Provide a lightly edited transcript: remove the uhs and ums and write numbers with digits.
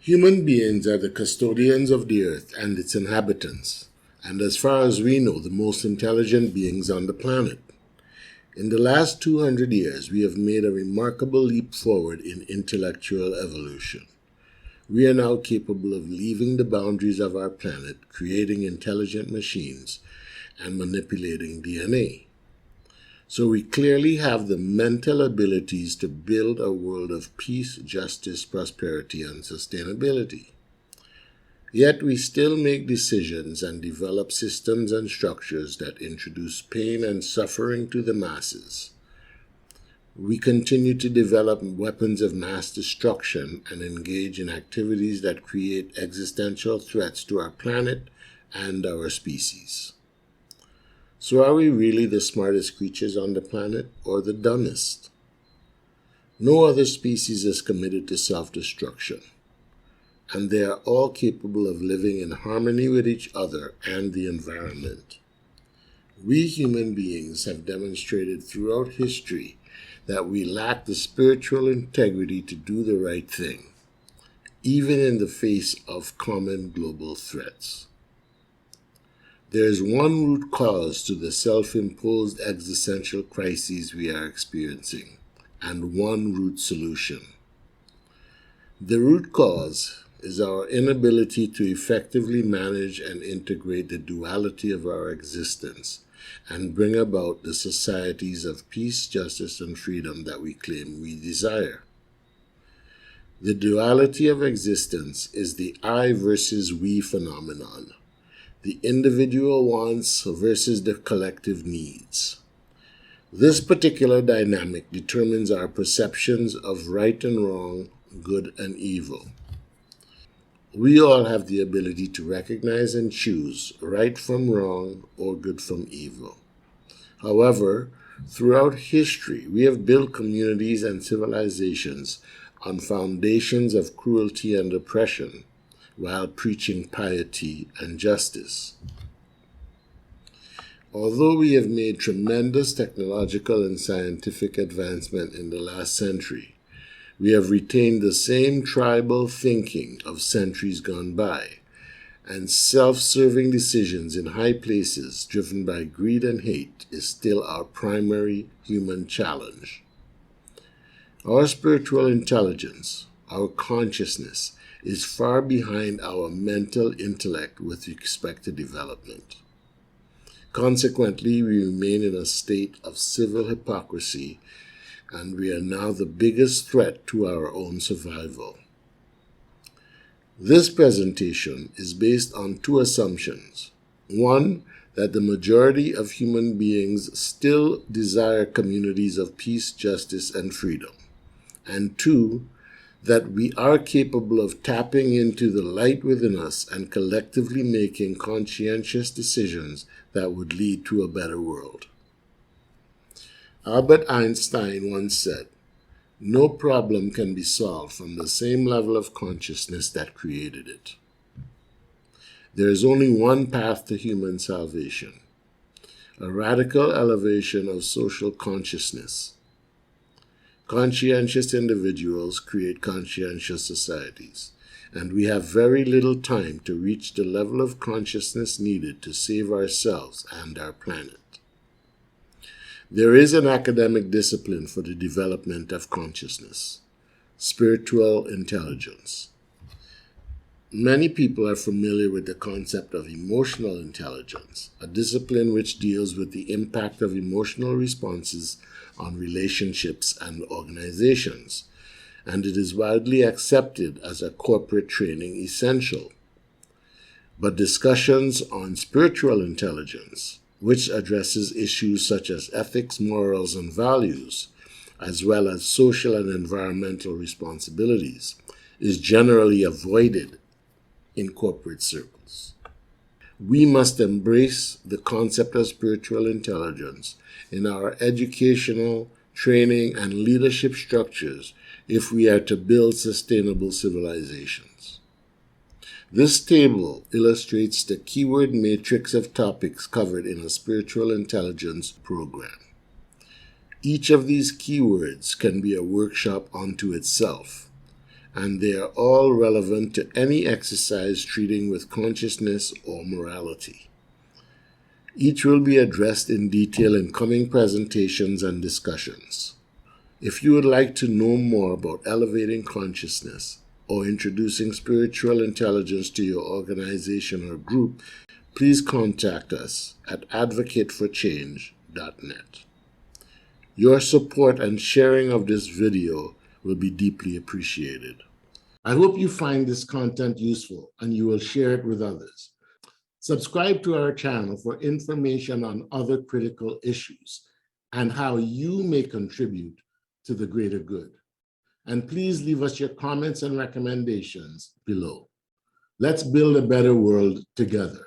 Human beings are the custodians of the earth and its inhabitants, and as far as we know, the most intelligent beings on the planet. In the last 200 years, we have made a remarkable leap forward in intellectual evolution. We are now capable of leaving the boundaries of our planet, creating intelligent machines, and manipulating DNA. So we clearly have the mental abilities to build a world of peace, justice, prosperity, and sustainability. Yet we still make decisions and develop systems and structures that introduce pain and suffering to the masses. We continue to develop weapons of mass destruction and engage in activities that create existential threats to our planet and our species. So are we really the smartest creatures on the planet or the dumbest? No other species is committed to self-destruction, and they are all capable of living in harmony with each other and the environment. We human beings have demonstrated throughout history that we lack the spiritual integrity to do the right thing, even in the face of common global threats. There is one root cause to the self-imposed existential crises we are experiencing, and one root solution. The root cause is our inability to effectively manage and integrate the duality of our existence and bring about the societies of peace, justice, and freedom that we claim we desire. The duality of existence is the I versus we phenomenon, the individual wants versus the collective needs. This particular dynamic determines our perceptions of right and wrong, good and evil. We all have the ability to recognize and choose right from wrong or good from evil. However, throughout history, we have built communities and civilizations on foundations of cruelty and oppression, while preaching piety and justice. Although we have made tremendous technological and scientific advancement in the last century, we have retained the same tribal thinking of centuries gone by, and self-serving decisions in high places driven by greed and hate is still our primary human challenge. Our spiritual intelligence, our consciousness, is far behind our mental intellect with respect to development. Consequently, we remain in a state of civil hypocrisy, and we are now the biggest threat to our own survival. This presentation is based on two assumptions. One, that the majority of human beings still desire communities of peace, justice, and freedom. And two, that we are capable of tapping into the light within us and collectively making conscientious decisions that would lead to a better world. Albert Einstein once said, "No problem can be solved from the same level of consciousness that created it." There is only one path to human salvation, a radical elevation of social consciousness. Conscientious individuals create conscientious societies, and we have very little time to reach the level of consciousness needed to save ourselves and our planet. There is an academic discipline for the development of consciousness, spiritual intelligence. Many people are familiar with the concept of emotional intelligence, a discipline which deals with the impact of emotional responses on relationships and organizations, and it is widely accepted as a corporate training essential. But discussions on spiritual intelligence, which addresses issues such as ethics, morals, and values, as well as social and environmental responsibilities, is generally avoided in corporate circles. We must embrace the concept of spiritual intelligence in our educational, training, and leadership structures if we are to build sustainable civilizations. This table illustrates the keyword matrix of topics covered in a spiritual intelligence program. Each of these keywords can be a workshop unto itself, and they are all relevant to any exercise treating with consciousness or morality. Each will be addressed in detail in coming presentations and discussions. If you would like to know more about elevating consciousness or introducing spiritual intelligence to your organization or group, please contact us at advocateforchange.net. Your support and sharing of this video will be deeply appreciated. I hope you find this content useful and you will share it with others. Subscribe to our channel for information on other critical issues and how you may contribute to the greater good. And please leave us your comments and recommendations below. Let's build a better world together.